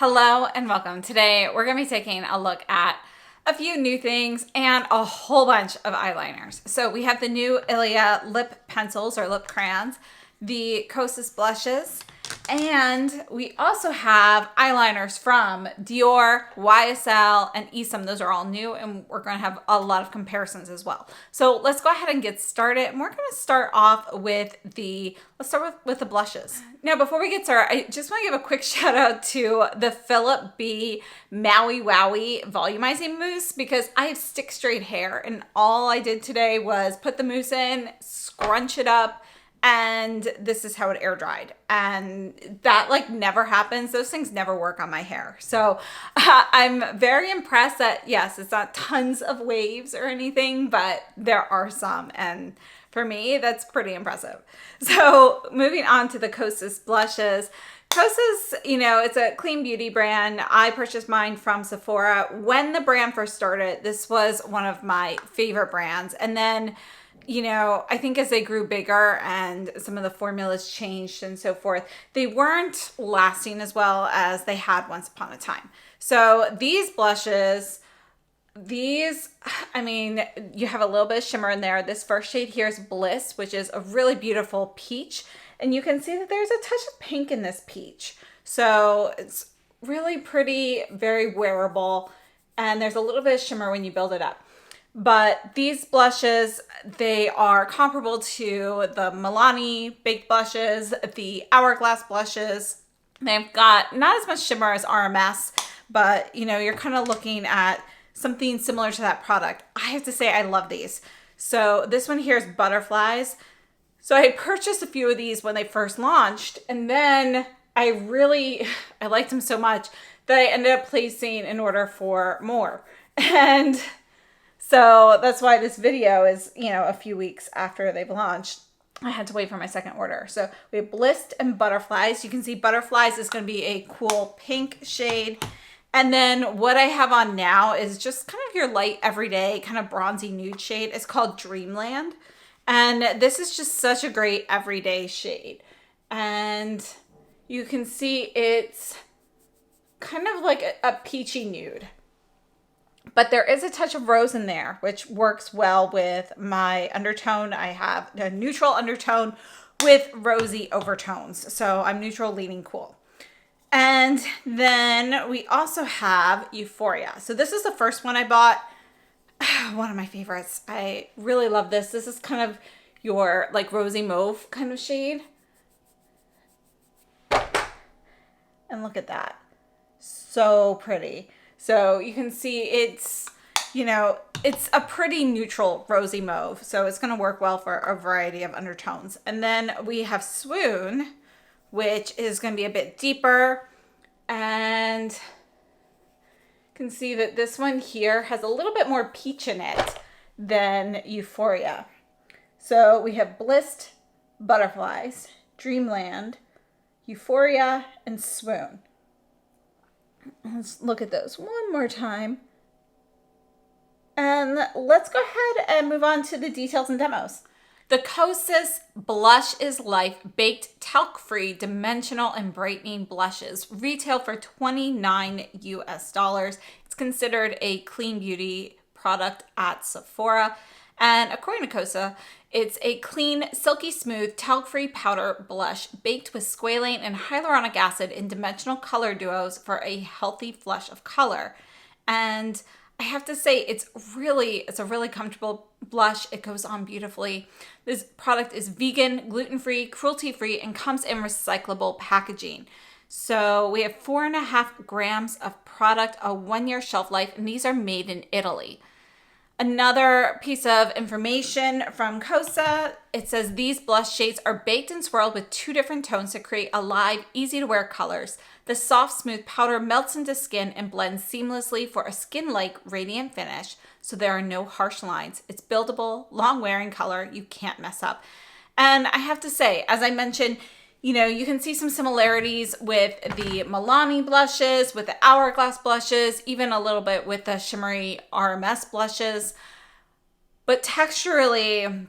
Hello and welcome. Today we're going to be taking a look at a few new things and a whole bunch of eyeliners. So we have the new Ilia lip pencils or lip crayons, the Kosas blushes, and we also have eyeliners from Dior, YSL, and ESUM. Those are all new, and we're going to have a lot of comparisons as well. So let's go ahead and get started. And we're going to start off with the blushes. Now, before we get started, I just want to give a quick shout out to the Philip B Maui Wowie volumizing mousse because I have stick straight hair, and all I did today was put the mousse in, scrunch it up, and this is how it air dried. And that never happens. Those things never work on my hair. So I'm very impressed that yes, it's not tons of waves or anything, but there are some. And for me, that's pretty impressive. So moving on to the Kosas blushes. Kosas, it's a clean beauty brand. I purchased mine from Sephora. When the brand first started, this was one of my favorite brands. And then I think as they grew bigger and some of the formulas changed and so forth, they weren't lasting as well as they had once upon a time. So these blushes, you have a little bit of shimmer in there. This first shade here is Bliss, which is a really beautiful peach. And you can see that there's a touch of pink in this peach. So it's really pretty, very wearable. And there's a little bit of shimmer when you build it up. But these blushes, they are comparable to the Milani baked blushes, the Hourglass blushes. They've got not as much shimmer as RMS, but you're kind of looking at something similar to that product. I have to say I love these. So this one here is Butterflies. So I had purchased a few of these when they first launched, and then I liked them so much that I ended up placing an order for more. And so that's why this video is, a few weeks after they've launched. I had to wait for my second order. So we have Bliss and Butterflies. You can see Butterflies is going to be a cool pink shade. And then what I have on now is just kind of your light everyday kind of bronzy nude shade. It's called Dreamland. And this is just such a great everyday shade. And you can see it's kind of like a peachy nude. But there is a touch of rose in there, which works well with my undertone. I have a neutral undertone with rosy overtones. So I'm neutral leaning cool. And then we also have Euphoria. So this is the first one I bought. One of my favorites. I really love this. This is kind of your rosy mauve kind of shade. And look at that. So pretty. So you can see it's a pretty neutral rosy mauve. So it's going to work well for a variety of undertones. And then we have Swoon, which is going to be a bit deeper. And you can see that this one here has a little bit more peach in it than Euphoria. So we have Bliss, Butterflies, Dreamland, Euphoria, and Swoon. Let's look at those one more time. And let's go ahead and move on to the details and demos. The Kosas Blush is Life Baked Talc-Free Dimensional and Brightening Blushes retail for $29 US. It's considered a clean beauty product at Sephora. And according to Kosas, it's a clean, silky smooth, talc-free powder blush baked with squalane and hyaluronic acid in dimensional color duos for a healthy flush of color. And I have to say, it's a really comfortable blush. It goes on beautifully. This product is vegan, gluten-free, cruelty-free, and comes in recyclable packaging. So we have 4.5 grams of product, a 1-year shelf life, and these are made in Italy. Another piece of information from Kosas, it says these blush shades are baked and swirled with 2 different tones to create alive, easy-to-wear colors. The soft, smooth powder melts into skin and blends seamlessly for a skin-like, radiant finish, so there are no harsh lines. It's buildable, long-wearing color you can't mess up. And I have to say, as I mentioned, you can see some similarities with the Milani blushes, with the Hourglass blushes, even a little bit with the shimmery RMS blushes. But texturally,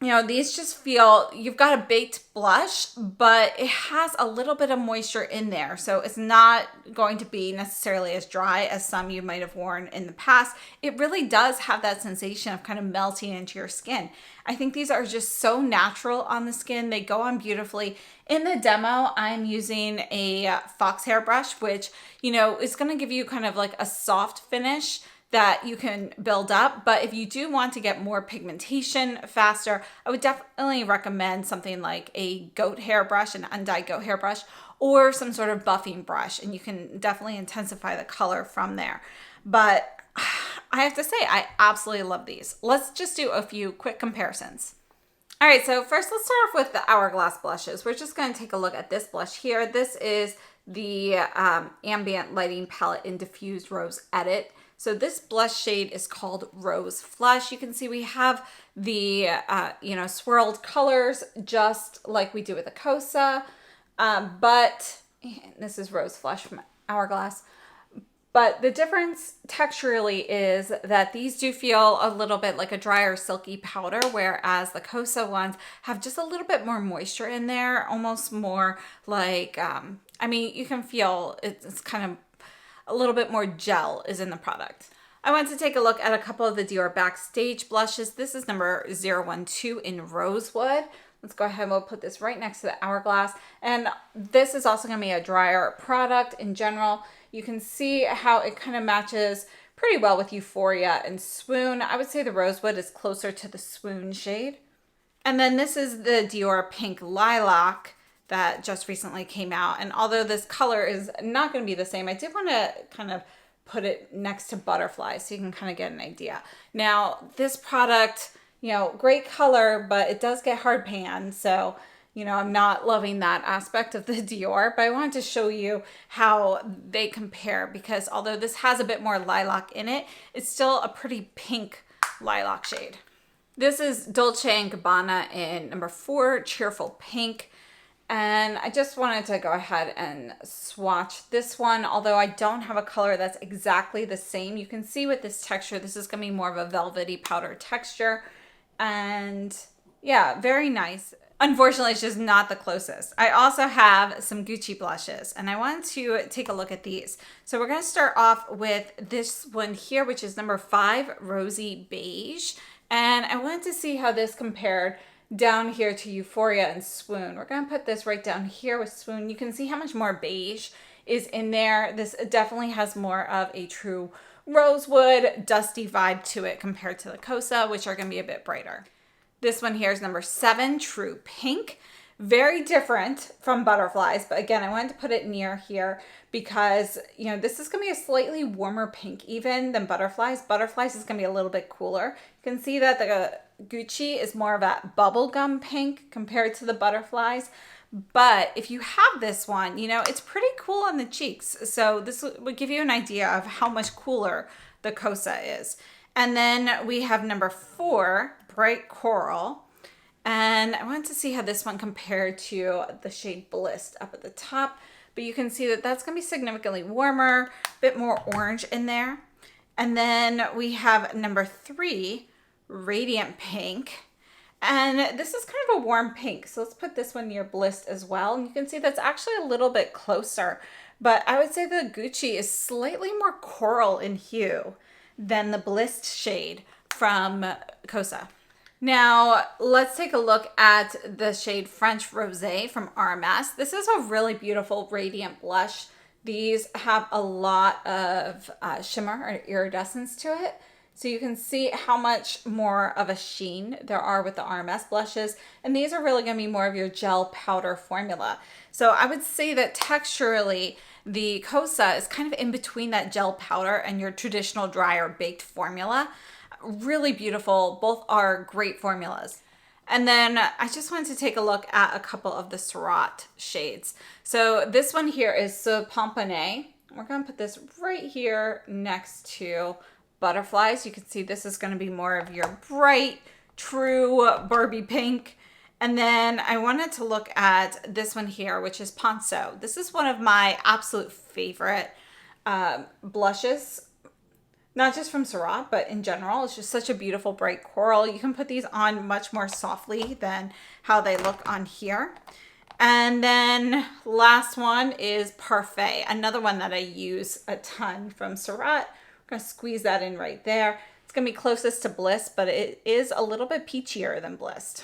You know, these just feel, you've got a baked blush, but it has a little bit of moisture in there. So it's not going to be necessarily as dry as some you might have worn in the past. It really does have that sensation of kind of melting into your skin. I think these are just so natural on the skin. They go on beautifully. In the demo, I'm using a fox hair brush, which, you know, is going to give you kind of like a soft finish that you can build up. But if you do want to get more pigmentation faster, I would definitely recommend something like a goat hair brush, an undyed goat hair brush, or some sort of buffing brush, and you can definitely intensify the color from there. But I have to say, I absolutely love these. Let's just do a few quick comparisons. All right, so first let's start off with the Hourglass blushes. We're just going to take a look at this blush here. This is the Ambient Lighting Palette in Diffused Rose Edit. So this blush shade is called Rose Flush. You can see we have the, swirled colors just like we do with the Kosa, but this is Rose Flush from Hourglass. But the difference texturally is that these do feel a little bit like a drier silky powder, whereas the Kosa ones have just a little bit more moisture in there, almost more like, you can feel it's kind of a little bit more gel is in the product. I went to take a look at a couple of the Dior Backstage blushes. This is number 012 in Rosewood. Let's go ahead and we'll put this right next to the Hourglass. And this is also going to be a drier product in general. You can see how it kind of matches pretty well with Euphoria and Swoon. I would say the Rosewood is closer to the Swoon shade. And then this is the Dior Pink Lilac that just recently came out. And although this color is not going to be the same, I did want to kind of put it next to Butterfly so you can kind of get an idea. Now, this product, great color, but it does get hard pan. So, I'm not loving that aspect of the Dior, but I wanted to show you how they compare because although this has a bit more lilac in it, it's still a pretty pink lilac shade. This is Dolce & Gabbana in number 4, Cheerful Pink. And I just wanted to go ahead and swatch this one. Although I don't have a color that's exactly the same, you can see with this texture, this is going to be more of a velvety powder texture. And yeah, very nice. Unfortunately, it's just not the closest. I also have some Gucci blushes and I wanted to take a look at these. So we're going to start off with this one here, which is number 5, Rosy Beige. And I wanted to see how this compared down here to Euphoria and Swoon. We're going to put this right down here with Swoon. You can see how much more beige is in there. This definitely has more of a true rosewood, dusty vibe to it compared to the Kosa, which are going to be a bit brighter. This one here is number 7, True Pink. Very different from Butterflies, but again, I wanted to put it near here because, this is going to be a slightly warmer pink even than Butterflies. Butterflies is going to be a little bit cooler. You can see that the Gucci is more of a bubblegum pink compared to the Butterflies. But if you have this one, it's pretty cool on the cheeks. So this would give you an idea of how much cooler the Kosa is. And then we have number 4, Bright Coral. And I wanted to see how this one compared to the shade Bliss up at the top. But you can see that that's going to be significantly warmer, a bit more orange in there. And then we have number 3, Radiant Pink. And this is kind of a warm pink. So let's put this one near Bliss as well. And you can see that's actually a little bit closer. But I would say the Gucci is slightly more coral in hue than the Bliss shade from Kosa. Now, let's take a look at the shade French Rosé from RMS. This is a really beautiful radiant blush. These have a lot of shimmer or iridescence to it. So you can see how much more of a sheen there are with the RMS blushes. And these are really going to be more of your gel powder formula. So I would say that texturally, the Kosa is kind of in between that gel powder and your traditional drier baked formula. Really beautiful. Both are great formulas. And then I just wanted to take a look at a couple of the Surratt shades. So this one here is Ce Pomponnet. We're going to put this right here next to Butterflies. You can see this is going to be more of your bright, true Barbie pink. And then I wanted to look at this one here, which is Ponceau. This is one of my absolute favorite blushes not just from Surat, but in general. It's just such a beautiful bright coral. You can put these on much more softly than how they look on here. And then last one is Parfait, another one that I use a ton from Surat. I'm gonna squeeze that in right there. It's gonna be closest to Bliss, but it is a little bit peachier than Bliss.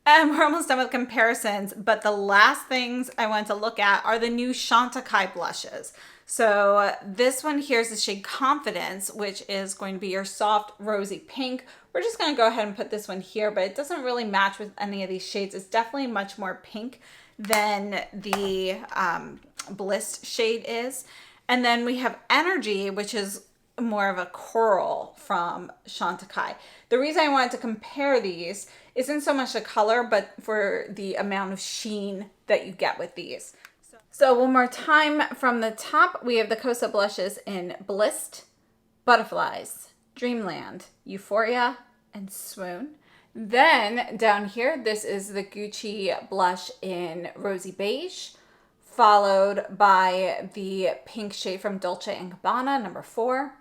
And we're almost done with comparisons, but the last things I want to look at are the new Chantecaille blushes. So this one here is the shade Confidence, which is going to be your soft rosy pink. We're just going to go ahead and put this one here, but it doesn't really match with any of these shades. It's definitely much more pink than the Bliss shade is. And then we have Energy, which is more of a coral from Chantecaille. The reason I wanted to compare these isn't so much the color, but for the amount of sheen that you get with these. So one more time from the top, we have the Kosas blushes in Bliss, Butterflies, Dreamland, Euphoria, and Swoon. Then down here, this is the Gucci blush in Rosy Beige, followed by the pink shade from Dolce & Gabbana, number 4.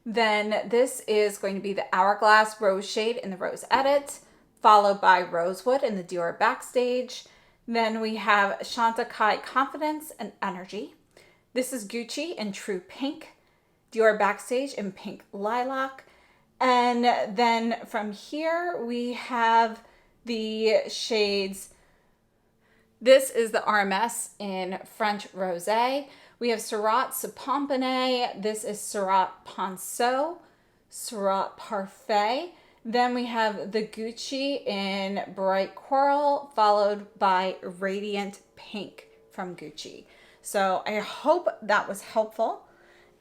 Then this is going to be the Hourglass Rose shade in the Rose Edit, followed by Rosewood in the Dior Backstage. Then we have Chantecaille Confidence and Energy. This is Gucci in True Pink, Dior Backstage in Pink Lilac. And then from here we have the shades. This is the RMS in French Rosé. We have Surat Sapompane. This is Surat Ponceau, Surat Parfait. Then we have the Gucci in Bright Coral, followed by Radiant Pink from Gucci. So I hope that was helpful.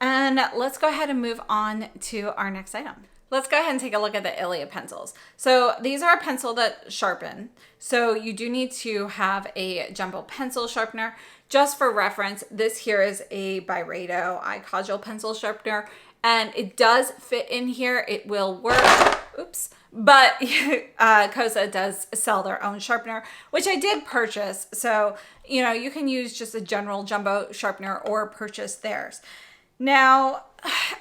And let's go ahead and move on to our next item. Let's go ahead and take a look at the Ilia pencils. So these are a pencil that sharpen. So you do need to have a jumbo pencil sharpener. Just for reference, this here is a Byredo eye codgel pencil sharpener, and it does fit in here. It will work. Oops. But Kosas does sell their own sharpener, which I did purchase. So, you know, you can use just a general jumbo sharpener or purchase theirs. Now,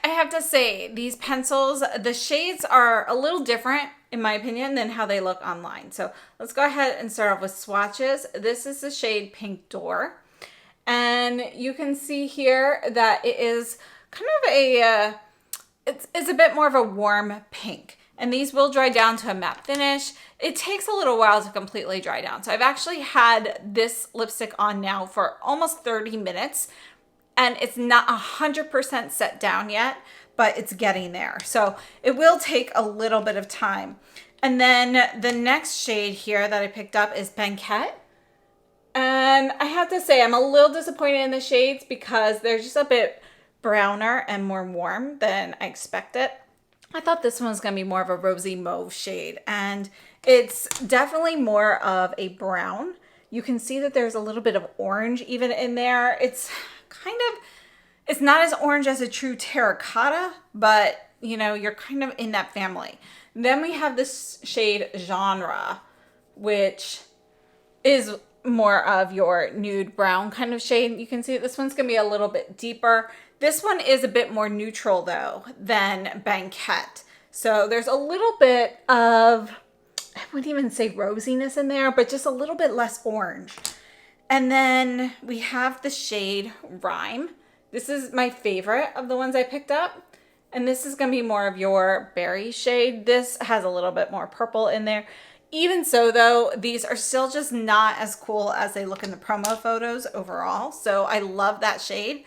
I have to say, these pencils, the shades are a little different, in my opinion, than how they look online. So let's go ahead and start off with swatches. This is the shade Pink Door. And you can see here that it is kind of a, it's a bit more of a warm pink. And these will dry down to a matte finish. It takes a little while to completely dry down. So I've actually had this lipstick on now for almost 30 minutes. And it's not 100% set down yet, but it's getting there. So it will take a little bit of time. And then the next shade here that I picked up is Banquet. And I have to say, I'm a little disappointed in the shades because they're just a bit browner and more warm than I expected. I thought this one was going to be more of a rosy mauve shade, and it's definitely more of a brown. You can see that there's a little bit of orange even in there. It's kind of, it's not as orange as a true terracotta, but you know, you're kind of in that family. Then we have this shade Genre, which is more of your nude brown kind of shade. You can see this one's gonna be a little bit deeper. This one is a bit more neutral though than Banquet. So there's a little bit of, I wouldn't even say rosiness in there, but just a little bit less orange. And then we have the shade Rhyme. This is my favorite of the ones I picked up. And this is gonna be more of your berry shade. This has a little bit more purple in there. Even so though, these are still just not as cool as they look in the promo photos overall. So I love that shade,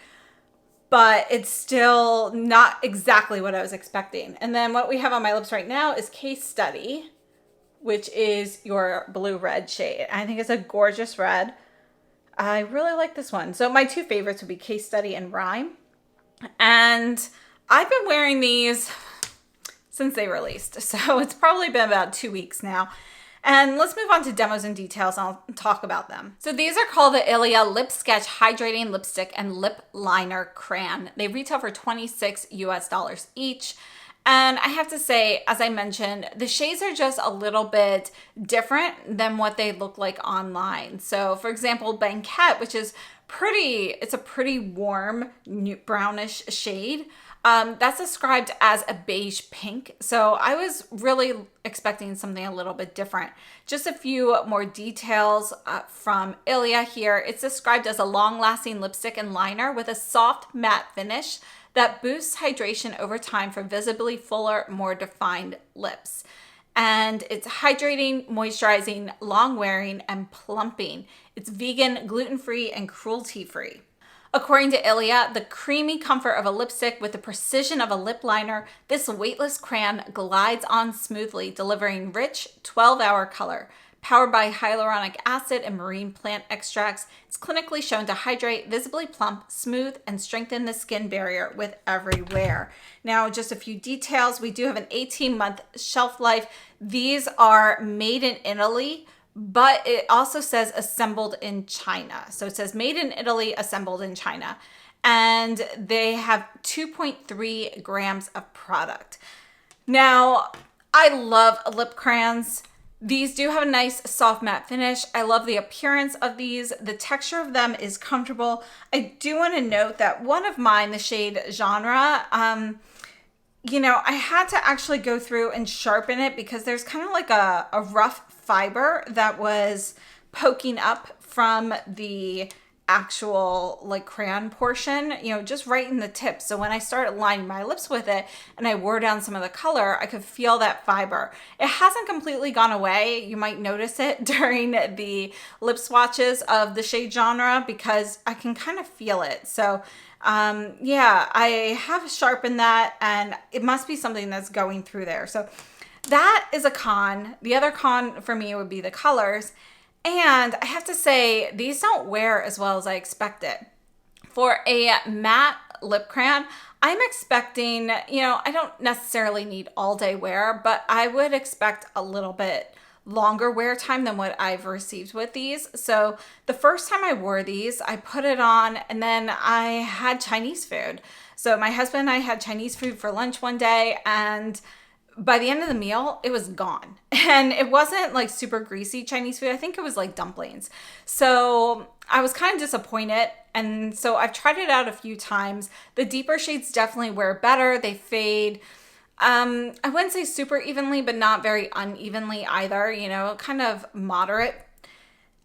but it's still not exactly what I was expecting. And then what we have on my lips right now is Case Study, which is your blue-red shade. I think it's a gorgeous red. I really like this one. So my two favorites would be Case Study and Rhyme. And I've been wearing these since they released. So it's probably been about 2 weeks now. And let's move on to demos and details, and I'll talk about them. So these are called the Ilia Lip Sketch Hydrating Lipstick and Lip Liner Crayon. They retail for $26 US each. And I have to say, as I mentioned, the shades are just a little bit different than what they look like online. So for example, Banquet, which is it's a pretty warm brownish shade. That's described as a beige pink. So I was really expecting something a little bit different. Just a few more details from Ilia here. It's described as a long-lasting lipstick and liner with a soft matte finish that boosts hydration over time for visibly fuller, more defined lips. And it's hydrating, moisturizing, long-wearing, and plumping. It's vegan, gluten-free, and cruelty-free. According to Ilia, the creamy comfort of a lipstick with the precision of a lip liner, this weightless crayon glides on smoothly, delivering rich 12-hour color. Powered by hyaluronic acid and marine plant extracts, it's clinically shown to hydrate, visibly plump, smooth, and strengthen the skin barrier with every wear. Now, just a few details. We do have an 18-month shelf life. These are made in Italy, but it also says assembled in China. So it says made in Italy, assembled in China. And they have 2.3 grams of product. Now, I love lip crayons. These do have a nice soft matte finish. I love the appearance of these. The texture of them is comfortable. I do want to note that one of mine, the shade Genre, I had to actually go through and sharpen it because there's kind of like a rough fiber that was poking up from the actual like crayon portion, just right in the tip. So when I started lining my lips with it and I wore down some of the color, I could feel that fiber. It hasn't completely gone away. You might notice it during the lip swatches of the shade Genre because I can kind of feel it. So yeah, I have sharpened that and it must be something that's going through there. So that is a con. The other con for me would be the colors. And I have to say, these don't wear as well as I expected. For a matte lip crayon, I'm expecting, I don't necessarily need all day wear, but I would expect a little bit longer wear time than what I've received with these. So the first time I wore these, I put it on and then I had Chinese food. So my husband and I had Chinese food for lunch one day, and by the end of the meal, it was gone. And it wasn't like super greasy Chinese food. I think it was like dumplings. So I was kind of disappointed. And so I've tried it out a few times. The deeper shades definitely wear better. They fade. I wouldn't say super evenly, but not very unevenly either, kind of moderate.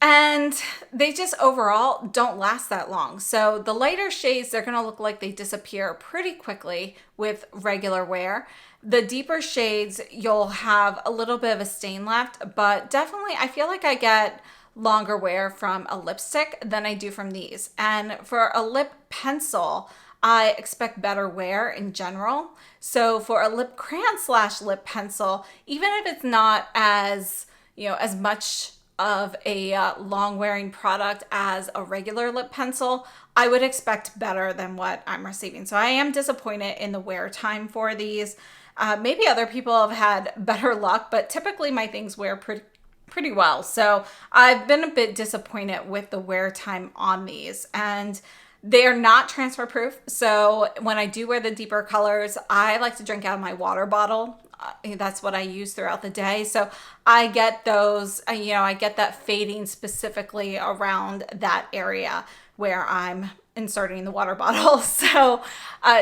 And they just overall don't last that long. So the lighter shades, they're going to look like they disappear pretty quickly with regular wear. The deeper shades, you'll have a little bit of a stain left, but definitely I feel like I get longer wear from a lipstick than I do from these. And for a lip pencil, I expect better wear in general. So for a lip crayon / lip pencil, even if it's not as, as much of a long wearing product as a regular lip pencil, I would expect better than what I'm receiving. So I am disappointed in the wear time for these. Maybe other people have had better luck, but typically my things wear pretty well. So I've been a bit disappointed with the wear time on these, and they are not transfer proof. So when I do wear the deeper colors, I like to drink out of my water bottle. That's what I use throughout the day. So I get those, I get that fading specifically around that area where I'm inserting the water bottle. So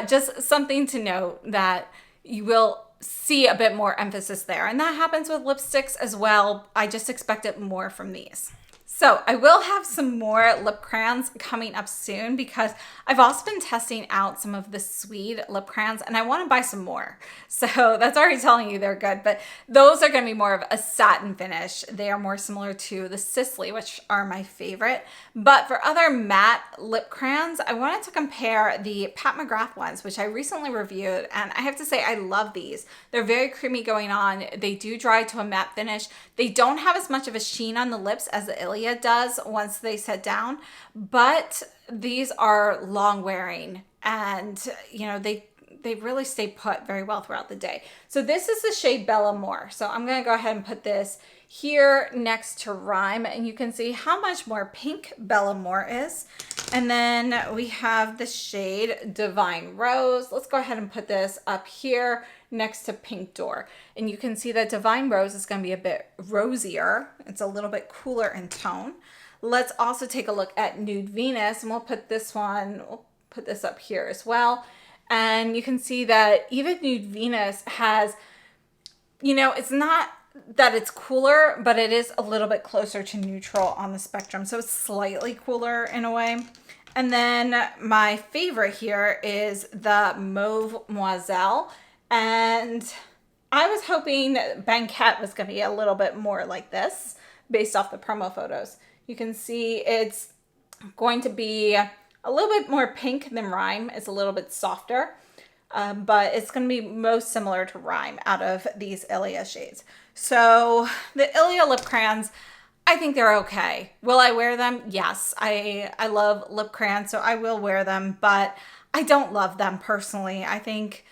just something to note that you will see a bit more emphasis there. And that happens with lipsticks as well. I just expect it more from these. So I will have some more lip crayons coming up soon because I've also been testing out some of the Swede lip crayons and I want to buy some more. So that's already telling you they're good, but those are going to be more of a satin finish. They are more similar to the Sisley, which are my favorite. But for other matte lip crayons, I wanted to compare the Pat McGrath ones, which I recently reviewed. And I have to say, I love these. They're very creamy going on. They do dry to a matte finish. They don't have as much of a sheen on the lips as the Ilia does once they set down, but these are long wearing and they really stay put very well throughout the day. So this is the shade Bella More. So I'm going to go ahead and put this here next to Rhyme and you can see how much more pink Bella More is. And then we have the shade Divine Rose. Let's go ahead and put this up here next to Pink Door. And you can see that Divine Rose is going to be a bit rosier. It's a little bit cooler in tone. let's also take a look at Nude Venus, and we'll put this up here as well. And you can see that even Nude Venus has, you know, it's not that it's cooler, but it is a little bit closer to neutral on the spectrum. So it's slightly cooler in a way. And then my favorite here is the Mauve Moiselle. And I was hoping Banquette was going to be a little bit more like this based off the promo photos. You can see it's going to be a little bit more pink than Rhyme. It's a little bit softer, but it's going to be most similar to Rhyme out of these Ilia shades. So the Ilia lip crayons, I think they're okay. Will I wear them? Yes. I love lip crayons, so I will wear them, but I don't love them personally. I think,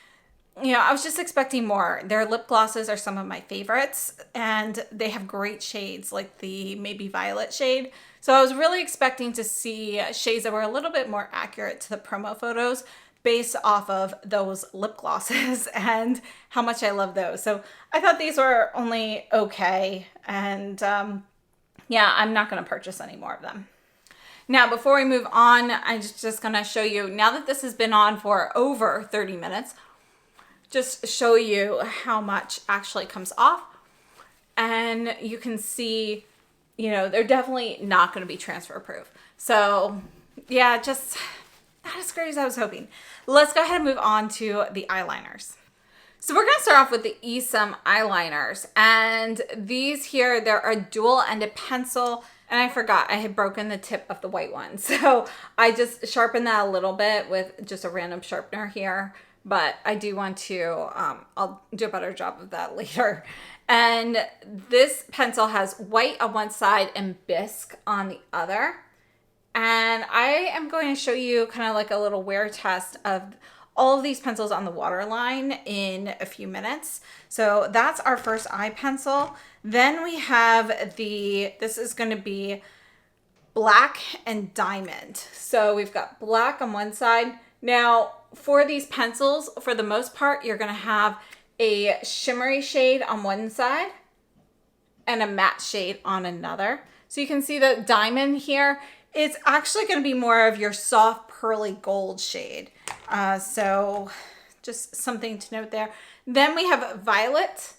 you know, I was just expecting more. Their lip glosses are some of my favorites, and they have great shades like the maybe violet shade. So I was really expecting to see shades that were a little bit more accurate to the promo photos based off of those lip glosses and how much I love those. So I thought these were only okay, and yeah, I'm not going to purchase any more of them. Now, before we move on, I'm just going to show you, now that this has been on for over 30 minutes, just show you how much actually comes off. And you can see, you know, they're definitely not going to be transfer proof. So yeah, just not as great as I was hoping. Let's go ahead and move on to the eyeliners. So we're going to start off with the ESUM eyeliners. And these here, they're a dual-ended pencil. And I forgot, I had broken the tip of the white one. So I just sharpened that a little bit with just a random sharpener here. But I do want to, I'll do a better job of that later. And this pencil has white on one side and bisque on the other. And I am going to show you kind of like a little wear test of all of these pencils on the waterline in a few minutes. So that's our first eye pencil. Then we have this is going to be black and diamond. So we've got black on one side. Now for these pencils, for the most part, you're going to have a shimmery shade on one side and a matte shade on another. So you can see the diamond here, it's actually going to be more of your soft pearly gold shade. So just something to note there. Then we have violet,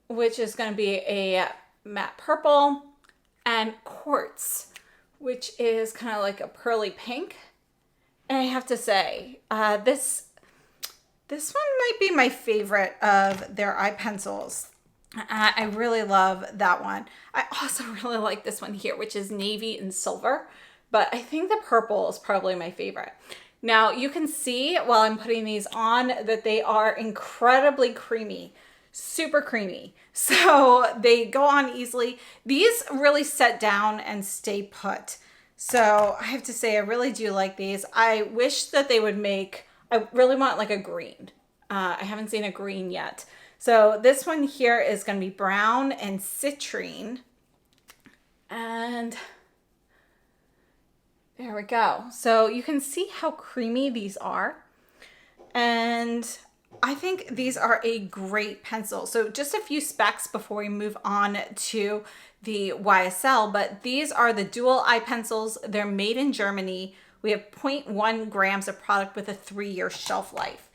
which is going to be a matte purple, and quartz, which is kind of like a pearly pink. And I have to say, this one might be my favorite of their eye pencils. I really love that one. I also really like this one here, which is navy and silver, but I think the purple is probably my favorite. Now you can see while I'm putting these on that they are incredibly creamy, super creamy. So they go on easily. These really set down and stay put. So I have to say, I really do like these. I wish that they would make, I really want like a green. I haven't seen a green yet. So this one here is going to be brown and citrine. And there we go. So you can see how creamy these are. And I think these are a great pencil. So just a few specs before we move on to the YSL, but these are the dual eye pencils. They're made in Germany. We have 0.1 grams of product with a 3-year shelf life.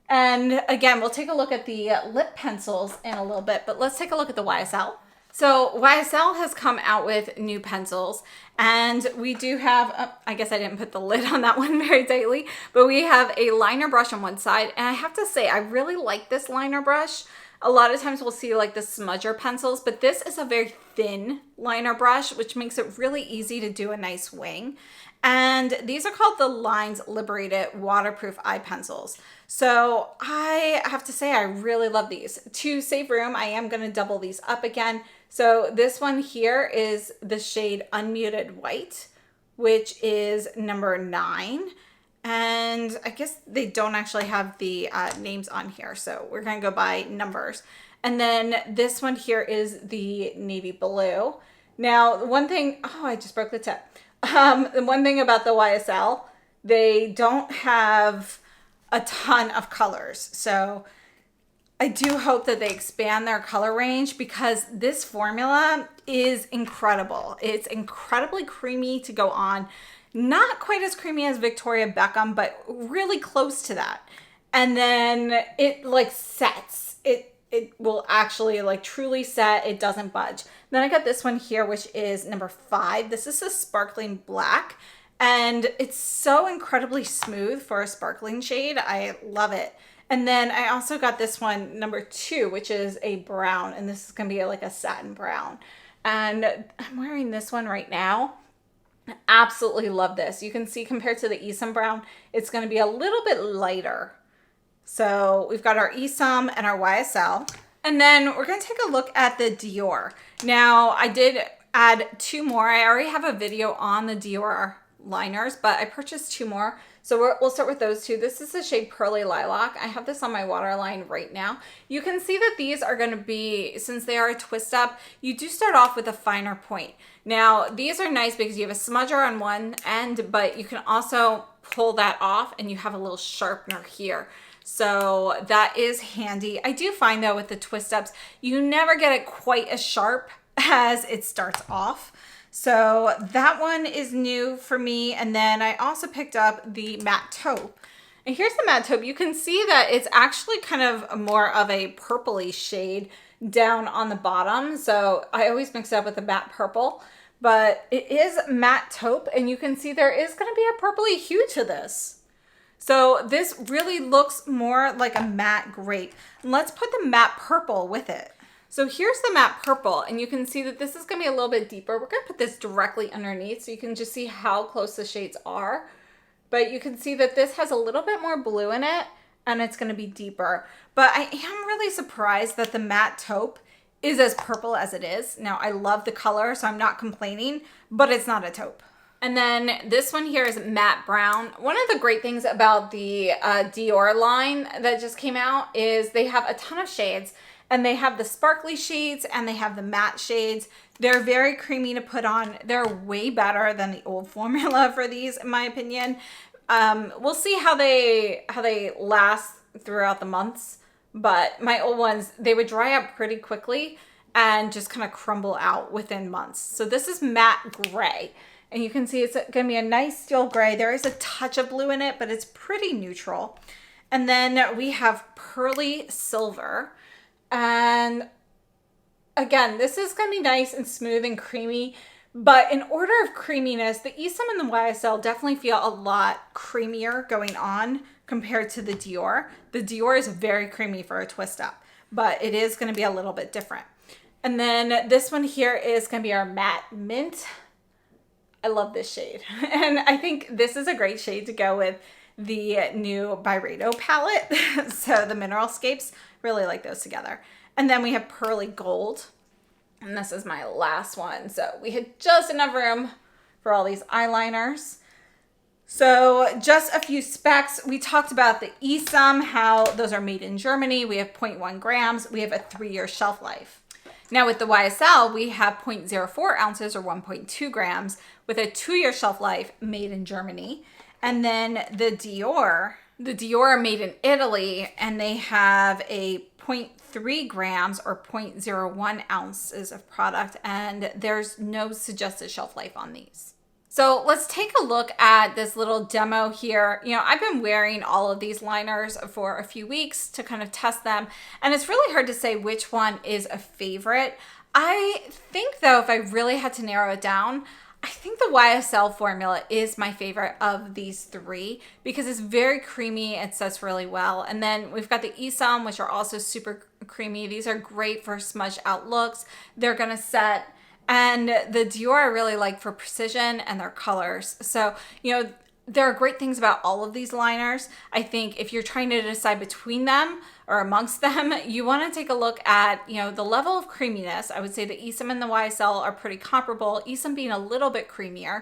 And again, we'll take a look at the lip pencils in a little bit, but let's take a look at the YSL. So YSL has come out with new pencils, and we do have, I guess I didn't put the lid on that one very tightly, but we have a liner brush on one side. And I have to say, I really like this liner brush. A lot of times we'll see like the smudger pencils, but this is a very thin liner brush, which makes it really easy to do a nice wing. And these are called the Lines Liberated Waterproof Eye Pencils. So I have to say, I really love these. To save room, I am going to double these up again. So this one here is the shade Unmuted White, which is number 9. And I guess they don't actually have the names on here, so we're going to go by numbers. And then this one here is the navy blue. Now, one thing, oh, I just broke the tip. The one thing about the YSL, they don't have a ton of colors. So I do hope that they expand their color range because this formula is incredible. It's incredibly creamy to go on. Not quite as creamy as Victoria Beckham, but really close to that. And then it like sets. It will actually like truly set. It doesn't budge. Then I got this one here, which is number 5. This is a sparkling black. And it's so incredibly smooth for a sparkling shade. I love it. And then I also got this one, number 2, which is a brown. And this is going to be like a satin brown. And I'm wearing this one right now. I absolutely love this. You can see compared to the ESUM brown, it's going to be a little bit lighter. So we've got our ESUM and our YSL. And then we're going to take a look at the Dior. Now, I did add 2 more. I already have a video on the Dior liners, but I purchased 2 more. So we'll start with those 2. This is the shade Pearly Lilac. I have this on my waterline right now. You can see that these are going to be, since they are a twist up, you do start off with a finer point. Now, these are nice because you have a smudger on one end, but you can also pull that off and you have a little sharpener here. So that is handy. I do find though with the twist ups, you never get it quite as sharp as it starts off. So that one is new for me. And then I also picked up the matte taupe. And here's the matte taupe. You can see that it's actually kind of more of a purpley shade down on the bottom. So I always mix it up with the matte purple, but it is matte taupe. And you can see there is going to be a purpley hue to this. So this really looks more like a matte grape. Let's put the matte purple with it. So here's the matte purple, and you can see that this is gonna be a little bit deeper. We're gonna put this directly underneath so you can just see how close the shades are. But you can see that this has a little bit more blue in it, and it's gonna be deeper. But I am really surprised that the matte taupe is as purple as it is. Now I love the color, so I'm not complaining, but it's not a taupe. And then this one here is matte brown. One of the great things about the Dior line that just came out is they have a ton of shades, and they have the sparkly shades and they have the matte shades. They're very creamy to put on. They're way better than the old formula for these, in my opinion. We'll see how they last throughout the months, but my old ones, they would dry up pretty quickly and just kind of crumble out within months. So this is matte gray. And you can see it's going to be a nice steel gray. There is a touch of blue in it, but it's pretty neutral. And then we have pearly silver. And again, this is going to be nice and smooth and creamy. But in order of creaminess, the ESUM and the YSL definitely feel a lot creamier going on compared to the Dior. The Dior is very creamy for a twist up, but it is going to be a little bit different. And then this one here is going to be our matte mint. I love this shade. And I think this is a great shade to go with the new Byredo palette. So the Mineralscapes, really like those together. And then we have pearly gold. And this is my last one. So we had just enough room for all these eyeliners. So just a few specs. We talked about the ESUM, how those are made in Germany. We have 0.1 grams. We have a 3-year shelf life. Now with the YSL, we have 0.04 ounces or 1.2 grams with a 2-year shelf life, made in Germany. And then the Dior are made in Italy, and they have a 0.3 grams or 0.01 ounces of product, and there's no suggested shelf life on these. So let's take a look at this little demo here. You know, I've been wearing all of these liners for a few weeks to kind of test them, and it's really hard to say which one is a favorite. I think though, if I really had to narrow it down, I think the YSL formula is my favorite of these 3 because it's very creamy. It sets really well. And then we've got the ESUM, which are also super creamy. These are great for smudge out looks. They're gonna set. And the Dior I really like for precision and their colors. So, you know, there are great things about all of these liners. I think if you're trying to decide between them or amongst them, you want to take a look at, you know, the level of creaminess. I would say the ESUM and the YSL are pretty comparable, ESUM being a little bit creamier.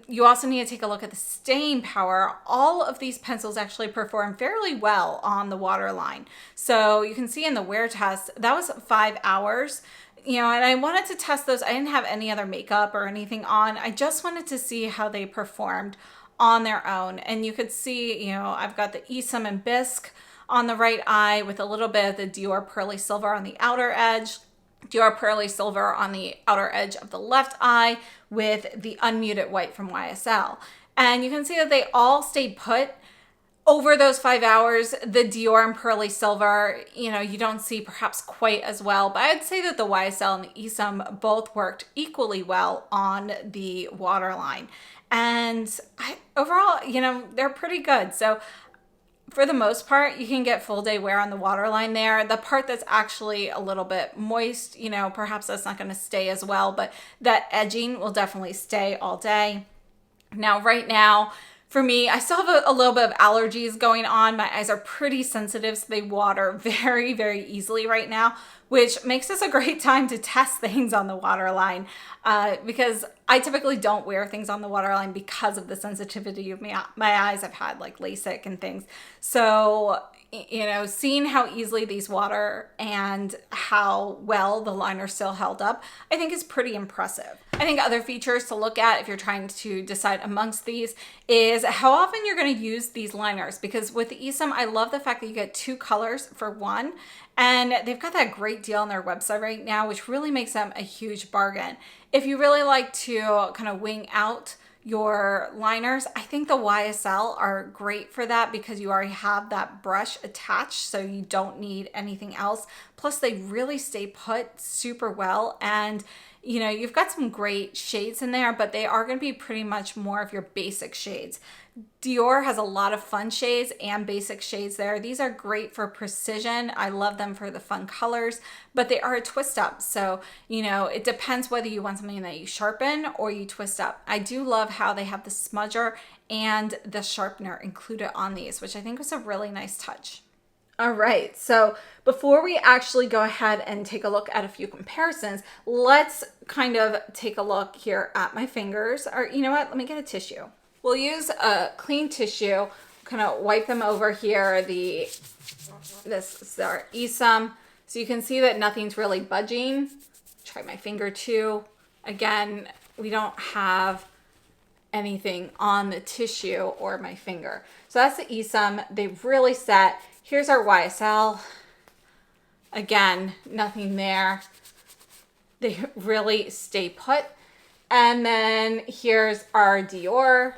You also need to take a look at the staying power. All of these pencils actually perform fairly well on the waterline. So you can see in the wear test, that was 5 hours. You know, and I wanted to test those. I didn't have any other makeup or anything on. I just wanted to see how they performed on their own. And you could see, you know, I've got the ESUM and Bisque on the right eye with a little bit of the Dior Pearly Silver on the outer edge. Dior Pearly Silver on the outer edge of the left eye with the unmuted white from YSL. And you can see that they all stayed put over those 5 hours. The Dior and Pearly Silver, you know, you don't see perhaps quite as well, but I'd say that the YSL and the ESUM both worked equally well on the waterline. And overall, you know, they're pretty good. So for the most part, you can get full day wear on the waterline there. The part that's actually a little bit moist, you know, perhaps that's not going to stay as well, but that edging will definitely stay all day. Now, right now, for me, I still have a little bit of allergies going on. My eyes are pretty sensitive, so they water very, very easily right now, which makes this a great time to test things on the waterline because I typically don't wear things on the waterline because of the sensitivity of my eyes. I've had like LASIK and things. So, you know, seeing how easily these water and how well the liner still held up, I think is pretty impressive. I think other features to look at if you're trying to decide amongst these is how often you're going to use these liners, because with the ESUM, I love the fact that you get 2 colors for one, and they've got that great deal on their website right now, which really makes them a huge bargain. If you really like to kind of wing out your liners, I think the YSL are great for that because you already have that brush attached, so you don't need anything else. Plus they really stay put super well, and you know, you've got some great shades in there, but they are going to be pretty much more of your basic shades. Dior has a lot of fun shades and basic shades there. These are great for precision. I love them for the fun colors, but they are a twist up. So, you know, it depends whether you want something that you sharpen or you twist up. I do love how they have the smudger and the sharpener included on these, which I think was a really nice touch. All right, so before we actually go ahead and take a look at a few comparisons, let's kind of take a look here at my fingers. Or you know what, let me get a tissue. We'll use a clean tissue, kind of wipe them over here. This is our ESUM. So you can see that nothing's really budging. Try my finger too. Again, we don't have anything on the tissue or my finger. So that's the ESUM. They've really set. Here's our YSL. Again, nothing there. They really stay put. And then here's our Dior.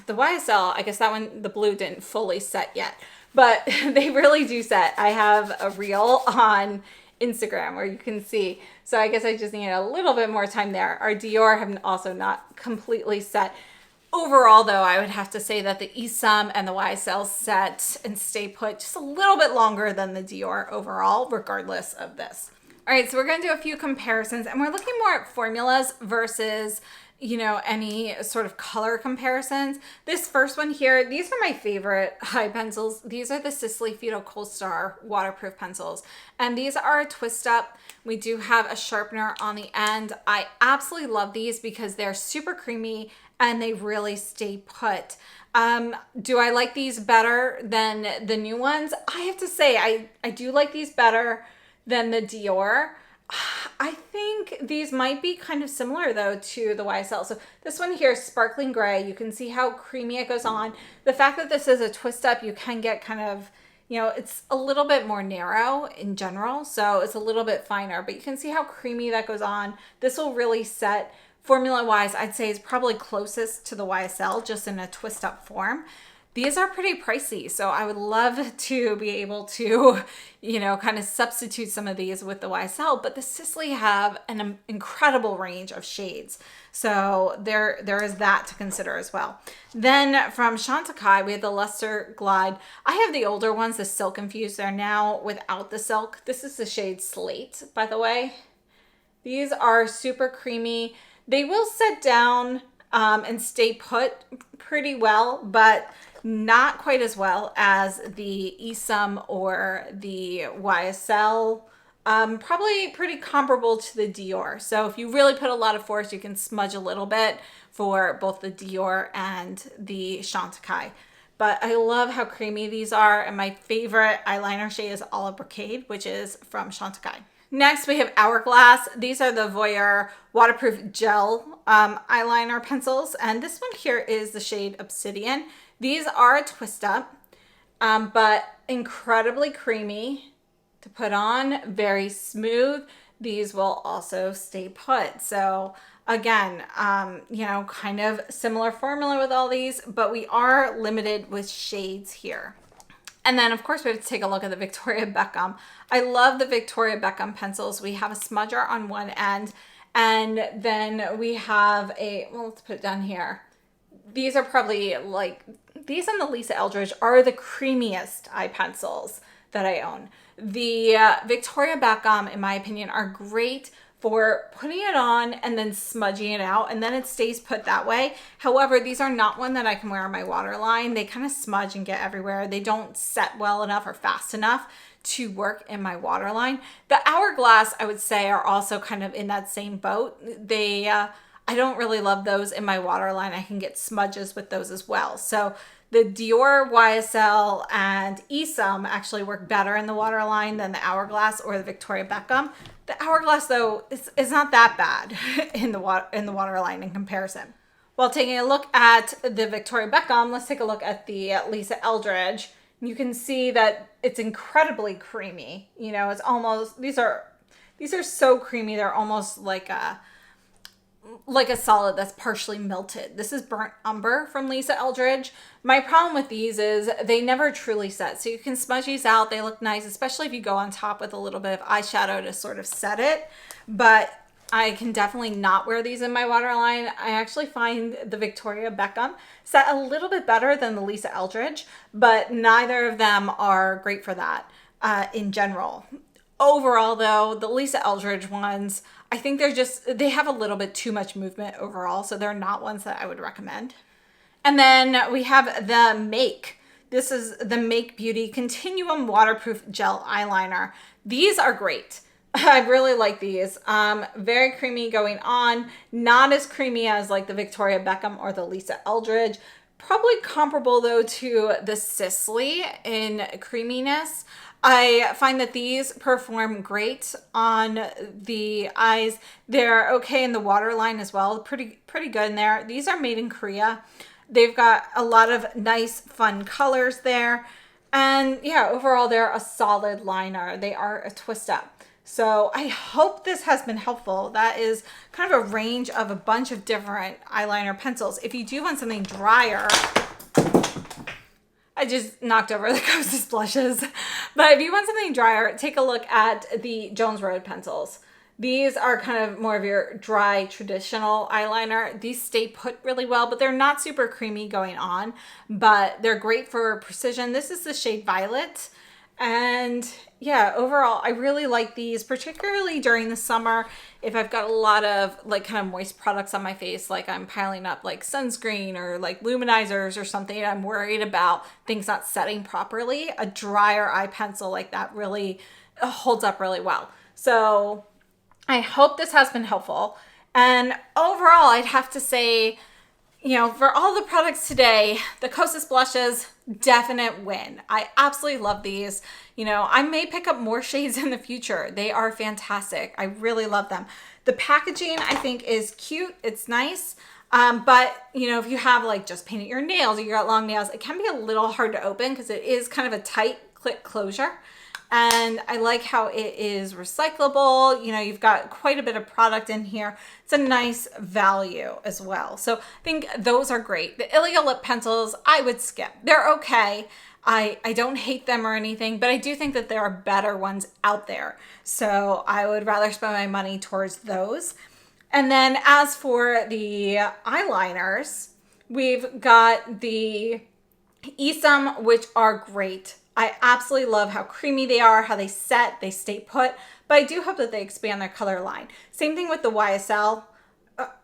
The YSL, I guess that one, the blue didn't fully set yet, but they really do set. I have a reel on Instagram where you can see. So I guess I just need a little bit more time there. Our Dior have also not completely set. Overall, though, I would have to say that the ESUM and the YSL set and stay put just a little bit longer than the Dior overall, regardless of this. All right, so we're going to do a few comparisons, and we're looking more at formulas versus, you know, any sort of color comparisons. This first one here, these are my favorite eye pencils. These are the Sisley Photo Kohl Star waterproof pencils, and these are a twist up. We do have a sharpener on the end. I absolutely love these because they're super creamy and they really stay put. Do I like these better than the new ones? I have to say, I do like these better than the Dior. I think these might be kind of similar though to the YSL. So this one here is sparkling gray. You can see how creamy it goes on. The fact that this is a twist up, you can get kind of, you know, it's a little bit more narrow in general. So it's a little bit finer, but you can see how creamy that goes on. This will really set. Formula wise, I'd say is probably closest to the YSL, just in a twist up form. These are pretty pricey, so I would love to be able to, you know, kind of substitute some of these with the YSL, but the Sisley have an incredible range of shades. So there is that to consider as well. Then from Chantecaille, we have the Luster Glide. I have the older ones, the silk infused. They're now without the silk. This is the shade Slate, by the way. These are super creamy. They will set down and stay put pretty well, but not quite as well as the ESUM or the YSL. Probably pretty comparable to the Dior. So if you really put a lot of force, you can smudge a little bit for both the Dior and the Chantecaille. But I love how creamy these are, and my favorite eyeliner shade is Olive Brocade, which is from Chantecaille. Next, we have Hourglass. These are the Voyeur waterproof gel eyeliner pencils. And this one here is the shade Obsidian. These are a twist up. but incredibly creamy to put on, very smooth. These will also stay put. So again, you know, kind of similar formula with all these, but we are limited with shades here. And then of course we have to take a look at the Victoria Beckham. I love the Victoria Beckham pencils. We have a smudger on one end, and then we have a, well, let's put it down here. These are probably like, these and the Lisa Eldridge are the creamiest eye pencils that I own. The Victoria Beckham, in my opinion, are great for putting it on and then smudging it out, and then it stays put that way. However, these are not one that I can wear on my waterline. They kind of smudge and get everywhere. They don't set well enough or fast enough to work in my waterline. The Hourglass, I would say, are also kind of in that same boat. They, I don't really love those in my waterline. I can get smudges with those as well. So the Dior, YSL, and ESUM actually work better in the waterline than the Hourglass or the Victoria Beckham. The Hourglass, though, is not that bad in the waterline in comparison. While taking a look at the Victoria Beckham, let's take a look at the Lisa Eldridge. You can see that it's incredibly creamy. You know, it's almost, these are so creamy. They're almost like a solid that's partially melted. This is Burnt Umber from Lisa Eldridge. My problem with these is they never truly set. So you can smudge these out. They look nice, especially if you go on top with a little bit of eyeshadow to sort of set it. But I can definitely not wear these in my waterline. I actually find the Victoria Beckham set a little bit better than the Lisa Eldridge, but neither of them are great for that in general. Overall, though, the Lisa Eldridge ones, I think they have a little bit too much movement overall, so they're not ones that I would recommend. And then we have the Make. This is the Make Beauty Continuum Waterproof Gel Eyeliner. These are great. I really like these. Very creamy going on. Not as creamy as like the Victoria Beckham or the Lisa Eldridge. Probably comparable though to the Sisley in creaminess. I find that these perform great on the eyes. They're okay in the waterline as well. Pretty good in there. These are made in Korea. They've got a lot of nice, fun colors there. And yeah, overall, they're a solid liner. They are a twist up. So I hope this has been helpful. That is kind of a range of a bunch of different eyeliner pencils. If you do want something drier, I just knocked over the Kosas blushes. But if you want something drier, take a look at the Jones Road pencils. These are kind of more of your dry, traditional eyeliner. These stay put really well, but they're not super creamy going on, but they're great for precision. This is the shade Violet. And yeah, overall, I really like these, particularly during the summer. If I've got a lot of like kind of moist products on my face, like I'm piling up like sunscreen or like luminizers or something, I'm worried about things not setting properly, a drier eye pencil like that really holds up really well. So I hope this has been helpful. And overall, I'd have to say, you know, for all the products today, the Kosas blushes, definite win. I absolutely love these. You know, I may pick up more shades in the future. They are fantastic. I really love them. The packaging, I think, is cute. It's nice. But, you know, if you have like just painted your nails or you got long nails, it can be a little hard to open because it is kind of a tight click closure. And I like how it is recyclable. You know, you've got quite a bit of product in here. It's a nice value as well. So I think those are great. The Ilia lip pencils, I would skip. They're okay. I don't hate them or anything, but I do think that there are better ones out there. So I would rather spend my money towards those. And then as for the eyeliners, we've got the ESUM, which are great. I absolutely love how creamy they are, how they set, they stay put, but I do hope that they expand their color line. Same thing with the YSL.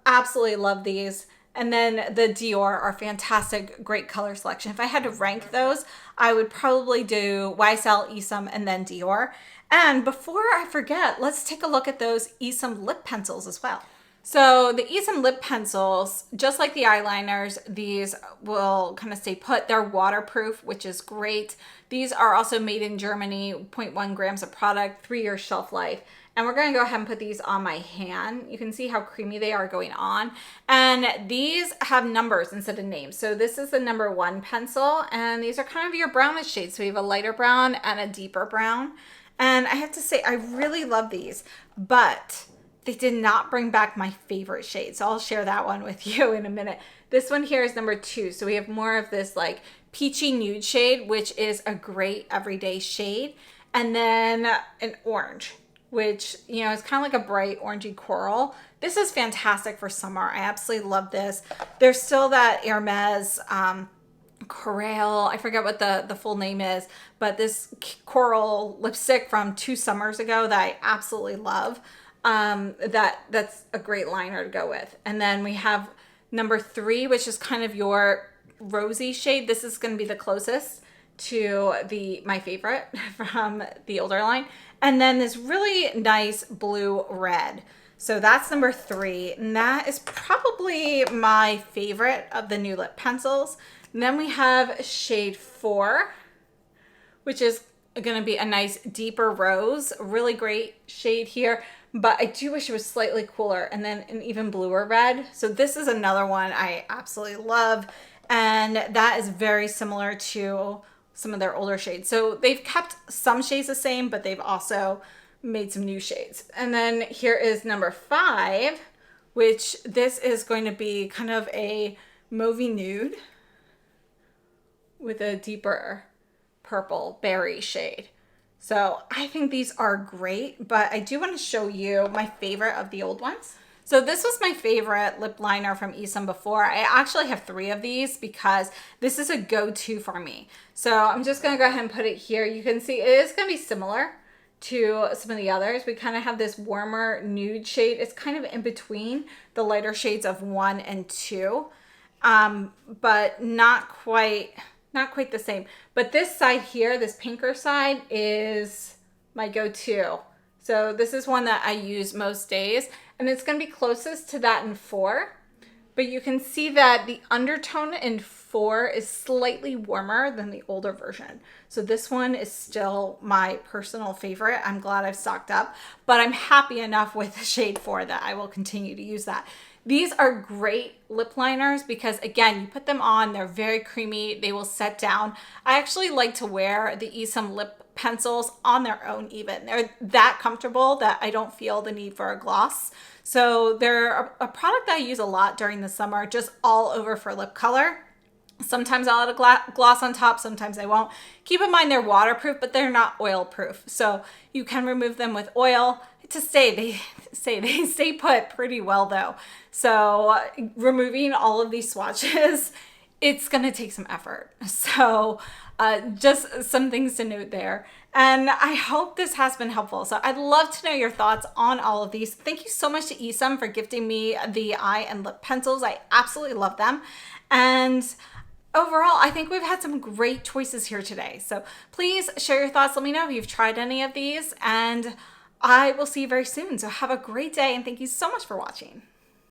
Absolutely love these. And then the Dior are fantastic, great color selection. If I had to rank those, I would probably do YSL, ESUM, and then Dior. And before I forget, let's take a look at those ESUM lip pencils as well. So the ESUM lip pencils, just like the eyeliners, these will kind of stay put. They're waterproof, which is great. These are also made in Germany, 0.1 grams of product, 3-year shelf life. And we're gonna go ahead and put these on my hand. You can see how creamy they are going on. And these have numbers instead of names. So this is the number 1 pencil, and these are kind of your brownish shades. So we have a lighter brown and a deeper brown. And I have to say, I really love these, but they did not bring back my favorite shade. So I'll share that one with you in a minute. This one here is number 2. So we have more of this like peachy nude shade, which is a great everyday shade. And then an orange, which, you know, is kind of like a bright orangey coral. This is fantastic for summer. I absolutely love this. There's still that Hermes Coral, I forget what the full name is, but this coral lipstick from 2 summers ago that I absolutely love. That's a great liner to go with. And then we have number 3, which is kind of your rosy shade. This is going to be the closest to my favorite from the older line. And then this really nice blue red. So that's number 3, and that is probably my favorite of the new lip pencils. And then we have shade 4, which is going to be a nice deeper rose. Really great shade here, but I do wish it was slightly cooler. And then an even bluer red. So this is another one I absolutely love, and that is very similar to some of their older shades. So they've kept some shades the same, but they've also made some new shades. And then here is number 5, which this is going to be kind of a mauvey nude with a deeper purple berry shade. So I think these are great, but I do want to show you my favorite of the old ones. So this was my favorite lip liner from ESUM before. I actually have 3 of these because this is a go-to for me. So I'm just going to go ahead and put it here. You can see it is going to be similar to some of the others. We kind of have this warmer nude shade. It's kind of in between the lighter shades of 1 and 2, but not quite the same. But this side here, this pinker side, is my go-to. So this is one that I use most days, and it's going to be closest to that in 4. But you can see that the undertone in 4 is slightly warmer than the older version. So this one is still my personal favorite. I'm glad I've stocked up, but I'm happy enough with shade 4 that I will continue to use that. These are great lip liners because, again, you put them on, they're very creamy, they will set down. I actually like to wear the ESUM lip pencils on their own even. They're that comfortable that I don't feel the need for a gloss. So they're a product that I use a lot during the summer, just all over for lip color. Sometimes I'll add a gloss on top, sometimes I won't. Keep in mind they're waterproof, but they're not oil proof. So you can remove them with oil. They stay put pretty well though. So removing all of these swatches, it's gonna take some effort. So just some things to note there. And I hope this has been helpful. So I'd love to know your thoughts on all of these. Thank you so much to ESUM for gifting me the eye and lip pencils. I absolutely love them. And overall, I think we've had some great choices here today. So please share your thoughts. Let me know if you've tried any of these, and I will see you very soon. So have a great day, and thank you so much for watching.